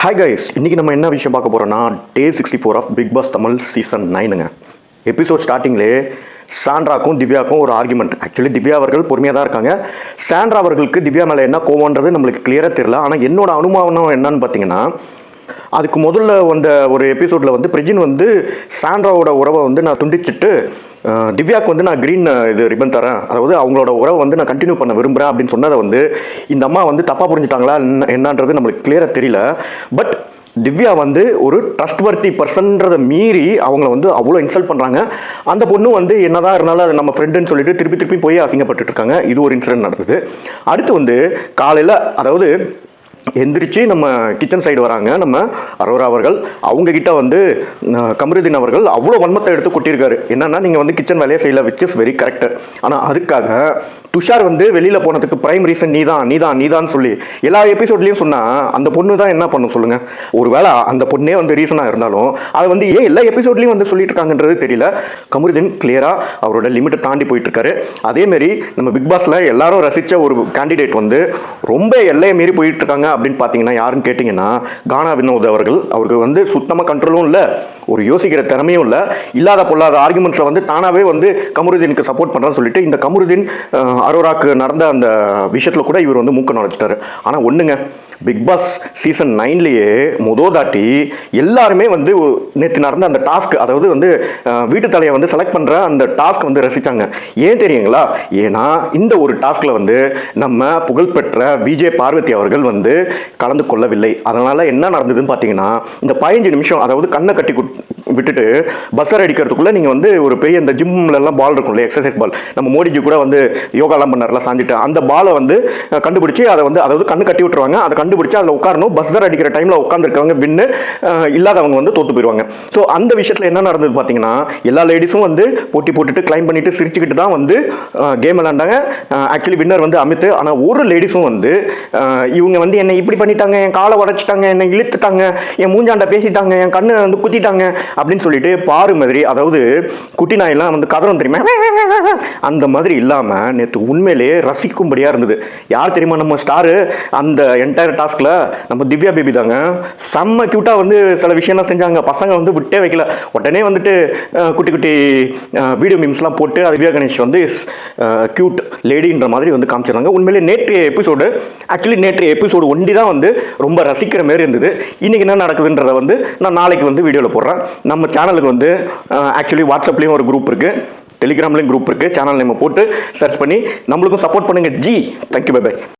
Hi guys, இன்றைக்கி நம்ம என்ன விஷயம் பார்க்க போகிறோன்னா day 64 of Bigg Boss Tamil season 9ங்க. எபிசோட் ஸ்டார்டிங்லேயே சாண்ட்ராக்கும் திவ்யாவுக்கும் ஒரு ஆர்குமெண்ட். ஆக்சுவலி திவ்யா அவர்கள் பொறுமையாக தான் இருக்காங்க. சாண்ட்ரா அவர்களுக்கு திவ்யா மேலே என்ன கோவன்றது நம்மளுக்கு கிளியராக தெரியல. ஆனால் என்னோட அனுமானம் என்னன்னு பார்த்தீங்கன்னா, அதுக்கு முதல்ல வந்த ஒரு எபிசோடில் வந்து பிரிஜின் வந்து சாண்ட்ராவோட உறவை வந்து நான் துண்டிச்சிட்டு திவ்யாவுக்கு வந்து நான் க்ரீன் இது ரிப்பன் தரேன், அதாவது அவங்களோட உறவை வந்து நான் கண்டினியூ பண்ண விரும்புகிறேன் அப்படின்னு சொன்னதை வந்து இந்த அம்மா வந்து தப்பாக புரிஞ்சுட்டாங்களா என்னன்றது நம்மளுக்கு கிளியராக தெரியல. பட் திவ்யா வந்து ஒரு ட்ரஸ்ட்வர்த்தி பர்சன்றதை மீறி அவங்கள வந்து அவ்வளோ இன்சல்ட் பண்ணுறாங்க. அந்த பொண்ணு வந்து என்னதான் இருந்தாலும் அது நம்ம ஃப்ரெண்டுன்னு சொல்லிட்டு திருப்பி போய் அசிங்கப்பட்டு இருக்காங்க. இது ஒரு இன்சிடென்ட் நடந்தது. அடுத்து வந்து காலையில், அதாவது எந்திரிச்சு நம்ம கிச்சன் சைடு வராங்க நம்ம அரோரா அவர்கள். அவங்கக்கிட்ட வந்து கமருதீன் அவர்கள் அவ்வளோ வன்மத்தை எடுத்து கொட்டியிருக்காரு. என்னன்னா, நீங்கள் வந்து கிச்சன் வேலையை செய்யல, விச் இஸ் வெரி கரெக்ட். ஆனால் அதுக்காக துஷார் வந்து வெளியில் போனதுக்கு பிரைம் ரீசன் நீதான் சொல்லி எல்லா எபிசோட்லேயும் சொன்னால் அந்த பொண்ணு தான் என்ன பண்ணும் சொல்லுங்கள்? ஒரு வேளை அந்த பொண்ணே வந்து ரீசனாக இருந்தாலும் அதை வந்து ஏன் எல்லா எபிசோட்லேயும் வந்து சொல்லிட்டு இருக்காங்கன்றது தெரியல. கமருதீன் கிளியராக அவரோட லிமிட்டை தாண்டி போயிட்டுருக்காரு. அதேமாரி நம்ம பிக் பாஸில் எல்லாரும் ரசித்த ஒரு கேண்டிடேட் வந்து ரொம்ப எல்லையை மீறி போயிட்டுருக்காங்க அப்படின்னு பார்த்தீங்கன்னா யாருன்னு கேட்டிங்கன்னா கானா வினோத் அவர்கள். அவருக்கு வந்து சுத்தமாக கண்ட்ரோலும் இல்லை, ஒரு யோசிக்கிற திறமையும் இல்லை. இல்லாத பொல்லாத ஆர்குமெண்ட்ஸை வந்து தானாகவே வந்து கமருதீனுக்கு சப்போர்ட் பண்ணுறான்னு சொல்லிட்டு இந்த கமருதீன் அரோராக்கு நடந்த அந்த விஷயத்தில் கூட இவர் வந்து மூக்க நுழைச்சிட்டாரு. ஆனால் ஒன்றுங்க, பிக் பாஸ் சீசன் 9லேயே தாட்டி எல்லாருமே வந்து நேற்று நடந்த அந்த டாஸ்க், அதாவது வந்து வீட்டு தலையை வந்து செலக்ட் பண்ணுற அந்த டாஸ்க் வந்து ரசித்தாங்க. ஏன் தெரியுங்களா? ஏன்னா இந்த ஒரு டாஸ்கில் வந்து நம்ம புகழ்பெற்ற விஜய் பார்வதி அவர்கள் வந்து கலந்து கொள்ளவில்லை. அதனால் என்ன நடந்ததுன்னு பார்த்தீங்கன்னா, இந்த 15 நிமிஷம், அதாவது கண்ணை கட்டி விட்டுட்டு பஸ்ஸர் அடிக்கிறதுக்குள்ளே நீங்கள் வந்து ஒரு பெரிய இந்த ஜிம்லலாம் பால் இருக்கும்ல, எக்ஸசைஸ் பால், நம்ம மோடிஜி கூட வந்து யோகாலாம் பண்ணார்லாம் சாஞ்சிட்டு, அந்த பாலை வந்து கண்டுபிடிச்சி அதை வந்து, அதாவது கண்ணு கட்டி விட்டுருவாங்க. அதை கண்டுபிடிச்சி அதில் உட்காரணும். பஸ்ஸர் அடிக்கிற டைமில் உட்காந்துருக்கவங்க வின்னு, இல்லாதவங்க வந்து தோற்று போயிடுவாங்க. ஸோ அந்த விஷயத்தில் என்ன நடந்தது பார்த்தீங்கன்னா, எல்லா லேடிஸும் வந்து போட்டி போட்டுட்டு கிளைம் பண்ணிட்டு சிரிச்சுக்கிட்டு தான் வந்து கேம் விளாண்டாங்க. ஆக்சுவலி வின்னர் வந்து அமித். ஆனால் ஒரு லேடிஸும் வந்து இவங்க வந்து என்னை இப்படி பண்ணிட்டாங்க, என் காலை உடச்சிட்டாங்க, என்னை இழுத்துட்டாங்க, என் மூஞ்சாண்ட பேசிட்டாங்க, என் கண்ணை வந்து குத்திட்டாங்க அப்படின்னு சொல்லிட்டு பாரு மாதிரி, அதாவது குட்டி நாயெல்லாம் வந்து கதறம் தெரியுமா, அந்த மாதிரி இல்லாமல் நேற்று உண்மையிலேயே ரசிக்கும்படியாக இருந்தது. யார் தெரியுமா நம்ம ஸ்டாரு? அந்த என்டையர் டாஸ்கில் நம்ம திவ்யா பேபி தாங்க. செம்ம க்யூட்டாக வந்து சில விஷயம்லாம் செஞ்சாங்க. பசங்க வந்து விட்டே வைக்கல. உடனே வந்துட்டு குட்டி குட்டி வீடியோ மீம்ஸ்லாம் போட்டு திவ்யா கணேஷ் வந்து க்யூட் லேடின்ற மாதிரி வந்து காமிச்சிருந்தாங்க. உண்மையிலே நேற்றைய எபிசோடு, ஆக்சுவலி நேற்றைய எபிசோடு ஒண்டி தான் வந்து ரொம்ப ரசிக்கிற மாதிரி இருந்தது. இன்றைக்கி என்ன நடக்குதுன்றதை வந்து நான் நாளைக்கு வந்து வீடியோவில் போடுறேன். நம்ம சேனலுக்கு வந்து ஆக்சுவலி வாட்ஸ்அப்லேயும் ஒரு குரூப் இருக்குது, டெலிகிராம்லேயும் குரூப் இருக்குது. சேனல் நேம் போட்டு சர்ச் பண்ணி நம்மளுக்கும் சப்போர்ட் பண்ணுங்கள். Thank you, bye by.